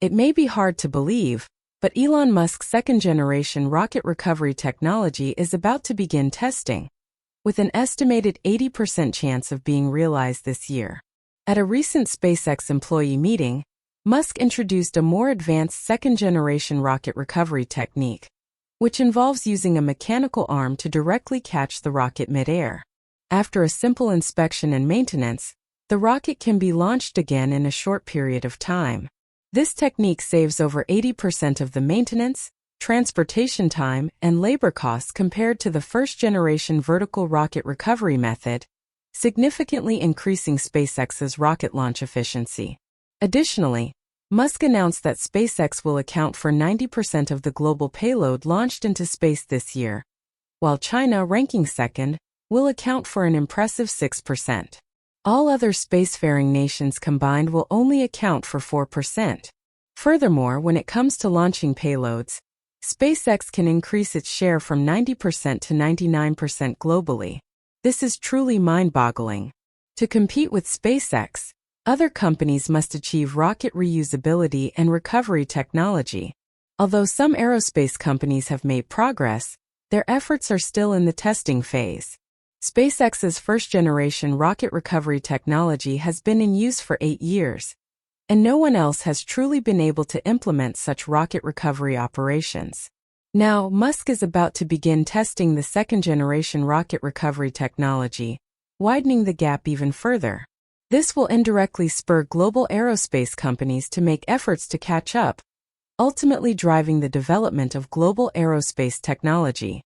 It may be hard to believe, but Elon Musk's second-generation rocket recovery technology is about to begin testing, with an estimated 80% chance of being realized this year. At a recent SpaceX employee meeting, Musk introduced a more advanced second-generation rocket recovery technique, which involves using a mechanical arm to directly catch the rocket mid-air. After a simple inspection and maintenance, the rocket can be launched again in a short period of time. This technique saves over 80% of the maintenance, transportation time, and labor costs compared to the first-generation vertical rocket recovery method, significantly increasing SpaceX's rocket launch efficiency. Additionally, Musk announced that SpaceX will account for 90% of the global payload launched into space this year, while China, ranking second, will account for an impressive 6%. All other spacefaring nations combined will only account for 4%. Furthermore, when it comes to launching payloads, SpaceX can increase its share from 90% to 99% globally. This is truly mind-boggling. To compete with SpaceX, other companies must achieve rocket reusability and recovery technology. Although some aerospace companies have made progress, their efforts are still in the testing phase. SpaceX's first-generation rocket recovery technology has been in use for 8 years, and no one else has truly been able to implement such rocket recovery operations. Now, Musk is about to begin testing the second-generation rocket recovery technology, widening the gap even further. This will indirectly spur global aerospace companies to make efforts to catch up, ultimately driving the development of global aerospace technology.